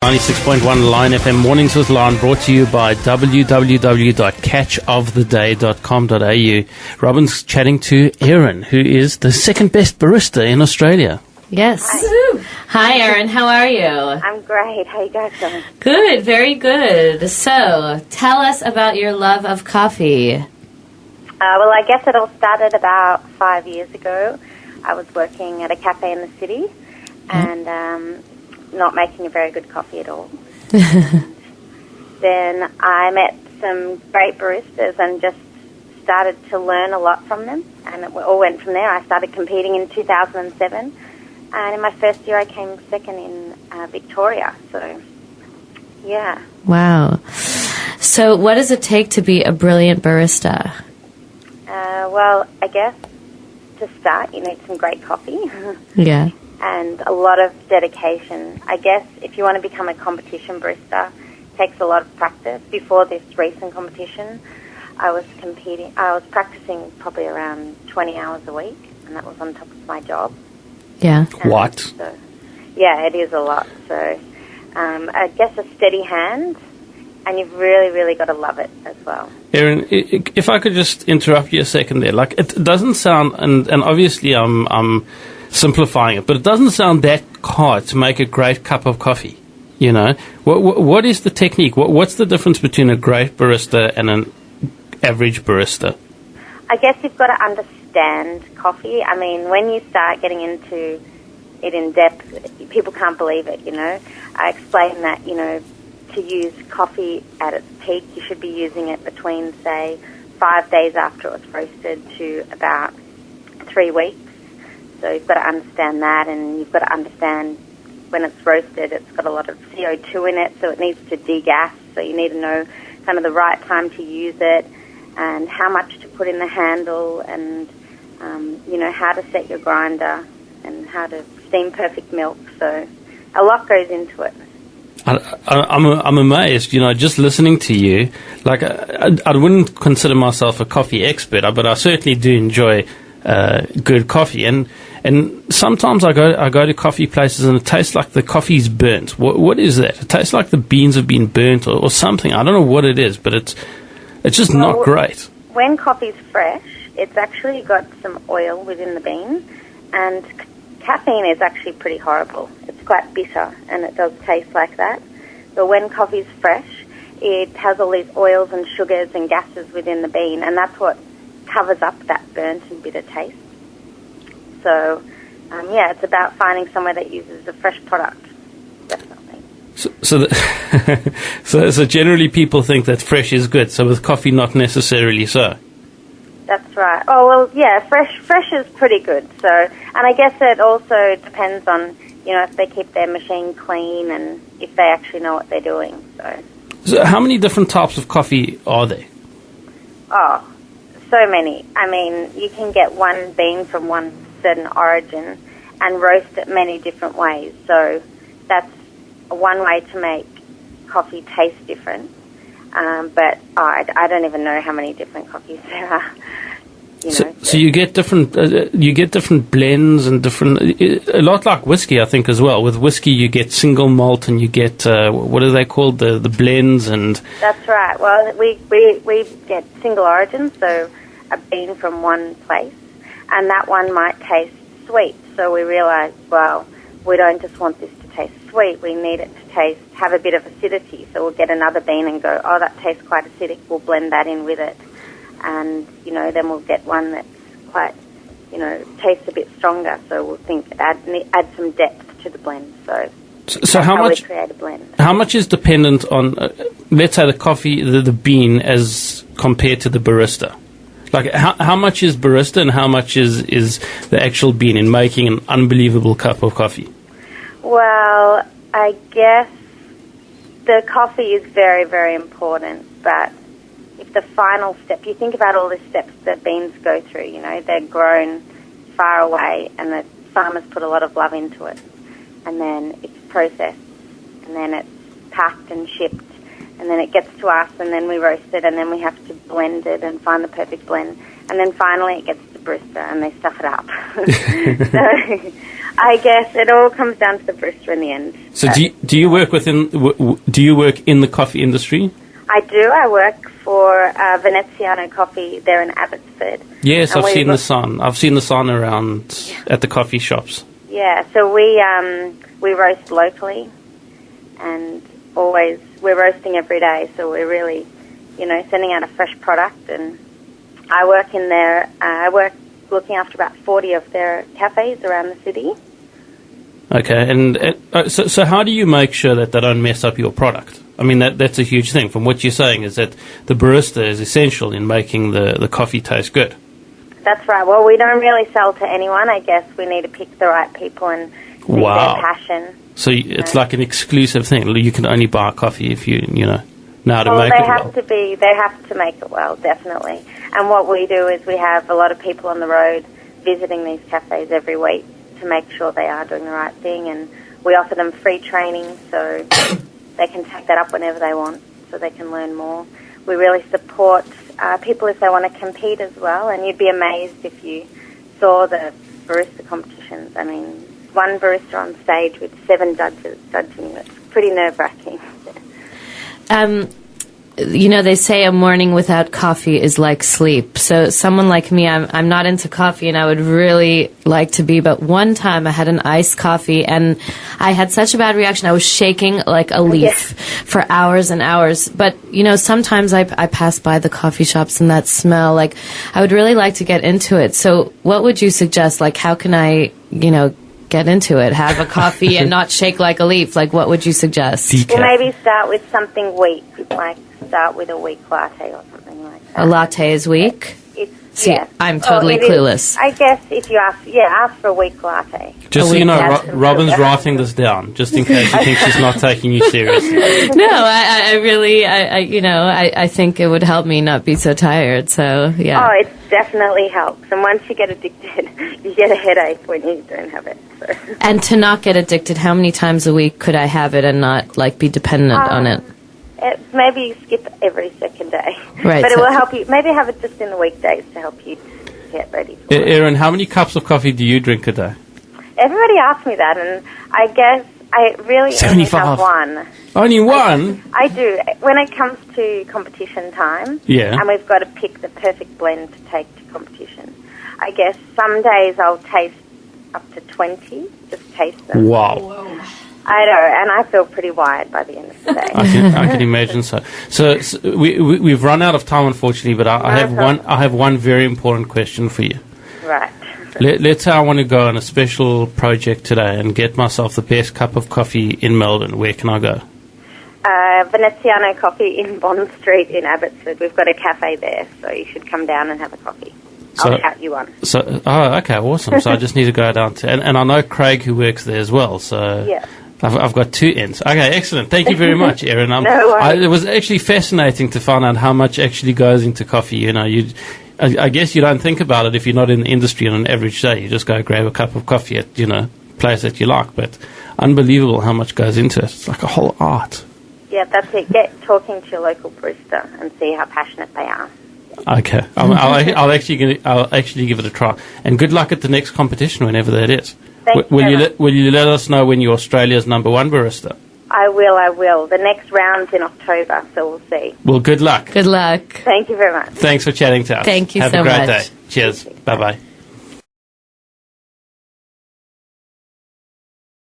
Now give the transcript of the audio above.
96.1 Line FM Mornings with Lon, brought to you by www.catchoftheday.com.au. Robin's chatting to Erin, who is the second best barista in Australia. Yes. Hi, Erin. How are you? I'm great. How you guys doing? Good. Very good. So, tell us about your love of coffee. Well, I guess it all started about 5 years ago. I was working at a cafe in the city and not making a very good coffee at all. Then I met some great baristas and just started to learn a lot from them, and it all went from there. I started competing in 2007, and in my first year I came second in Victoria, so yeah. Wow. So what does it take to be a brilliant barista? Well, I guess to start you need some great coffee. Yeah. And a lot of dedication. I guess if you want to become a competition barista, it takes a lot of practice. Before this recent competition, I was practicing probably around 20 hours a week, and that was on top of my job. Yeah. What? So, yeah, it is a lot. So I guess a steady hand, and you've really, really got to love it as well. Erin, if I could just interrupt you a second there. Like, it doesn't sound, and obviously I'm simplifying it, but it doesn't sound that hard to make a great cup of coffee. You know, what is the technique? What's the difference between a great barista and an average barista? I guess you've got to understand coffee. I mean, when you start getting into it in depth, people can't believe it, you know. I explain that, you know, to use coffee at its peak, you should be using it between, say, 5 days after it was roasted to about 3 weeks. So you've got to understand that, and you've got to understand when it's roasted, it's got a lot of CO2 in it, so it needs to degas. So you need to know kind of the right time to use it and how much to put in the handle, and, you know, how to set your grinder and how to steam perfect milk. So a lot goes into it. I'm amazed, you know, just listening to you. Like, I wouldn't consider myself a coffee expert, but I certainly do enjoy good coffee. And sometimes I go to coffee places and it tastes like the coffee's burnt. What is that? It tastes like the beans have been burnt or something. I don't know what it is, but it's just not great. When coffee's fresh, it's actually got some oil within the bean, and caffeine is actually pretty horrible. It's quite bitter, and it does taste like that. But when coffee's fresh, it has all these oils and sugars and gases within the bean, and that's what covers up that burnt and bitter taste. So, yeah, it's about finding somewhere that uses a fresh product, definitely. So generally people think that fresh is good, so with coffee not necessarily so. That's right. Oh, well, yeah, fresh is pretty good. So, and I guess it also depends on, you know, if they keep their machine clean and if they actually know what they're doing. So how many different types of coffee are there? Oh, so many. I mean, you can get one bean from one certain origin and roast it many different ways. So that's one way to make coffee taste different. But I don't even know how many different coffees there are. You know, so you get different blends and different, a lot like whiskey, I think, as well. With whiskey, you get single malt and you get what are they called, the blends and. That's right. Well, we get single origin, so a bean from one place, and that one might taste sweet. So we realize, well, we don't just want this to taste sweet. We need it to have a bit of acidity. So we'll get another bean and go, oh, that tastes quite acidic. We'll blend that in with it. And, you know, then we'll get one that's quite, you know, tastes a bit stronger. So we'll think add some depth to the blend. So how much? We create a blend. How much is dependent on, let's say, the coffee, the bean, as compared to the barista? Like, how much is barista and how much is the actual bean in making an unbelievable cup of coffee? Well, I guess the coffee is very, very important, but if the final step, you think about all the steps that beans go through, you know, they're grown far away and the farmers put a lot of love into it, and then it's processed, and then it's packed and shipped, and then it gets to us, and then we roast it, and then we have to blend it and find the perfect blend, and then finally it gets to the barista and they stuff it up. So I guess it all comes down to the barista in the end. So do you work do you work in the coffee industry? I do. I work for Veneziano Coffee there in Abbotsford. Yes, I've seen the sign. I've seen the sign around at the coffee shops. Yeah, so we roast locally, and we're roasting every day. So we're really, sending out a fresh product. And I work in there. I work looking after about 40 of their cafes around the city. Okay, and so how do you make sure that they don't mess up your product? I mean, that's a huge thing. From what you're saying is that the barista is essential in making the coffee taste good. That's right. Well, we don't really sell to anyone. I guess we need to pick the right people and see their passion. So it's like an exclusive thing. You can only buy coffee if you know how to make it well. They have to make it well, definitely. And what we do is we have a lot of people on the road visiting these cafes every week to make sure they are doing the right thing, and we offer them free training so they can take that up whenever they want, so they can learn more. We really support people if they want to compete as well, and you'd be amazed if you saw the barista competitions. I mean, one barista on stage with 7 judges judging you. It's pretty nerve-wracking. They say a morning without coffee is like sleep. So someone like me, I'm not into coffee, and I would really like to be. But one time I had an iced coffee, and I had such a bad reaction. I was shaking like a leaf for hours and hours. But, sometimes I pass by the coffee shops and that smell. Like, I would really like to get into it. So what would you suggest? Like, how can I, get into it, have a coffee and not shake like a leaf? Like, what would you suggest? Well, maybe start with something weak, like start with a weak latte or something like that. A latte is weak? See, yeah. I'm totally clueless. I guess if you ask for a weak latte. Just so you know, Robin's writing this down, just in case you think she's not taking you seriously. No, I really, I think it would help me not be so tired, so, yeah. Oh, it definitely helps. And once you get addicted, you get a headache when you don't have it. So. And to not get addicted, how many times a week could I have it and not, be dependent on it? Maybe skip every second day. Right. But it will help you. Maybe have it just in the weekdays to help you get ready for it. Erin, how many cups of coffee do you drink a day? Everybody asks me that, and I guess I really 75. only have one. Only one? I do. When it comes to competition time, and we've got to pick the perfect blend to take to competition, I guess some days I'll taste up to 20, just taste them. Wow. Whoa. I know, and I feel pretty wired by the end of the day. I can imagine so. So we've run out of time, unfortunately, but I have one very important question for you. Right. Let's say I want to go on a special project today and get myself the best cup of coffee in Melbourne. Where can I go? Veneziano Coffee in Bond Street in Abbotsford. We've got a cafe there, so you should come down and have a coffee. I'll shout you on. Okay, awesome. So I just need to go down to... And I know Craig, who works there as well, so... Yeah. I've got 2 ends. Okay, excellent. Thank you very much, Erin. No worries. It was actually fascinating to find out how much actually goes into coffee. I guess you don't think about it if you're not in the industry on an average day. You just go grab a cup of coffee at, place that you like. But unbelievable how much goes into it. It's like a whole art. Yeah, that's it. Get talking to your local barista and see how passionate they are. Okay. I'll actually give it a try. And good luck at the next competition, whenever that is. Will you let us know when you're Australia's number 1 barista? I will. The next round's in October, so we'll see. Well, good luck. Good luck. Thank you very much. Thans for chatting to us. Thank you so much. Have a great day. Cheers. Bye-bye.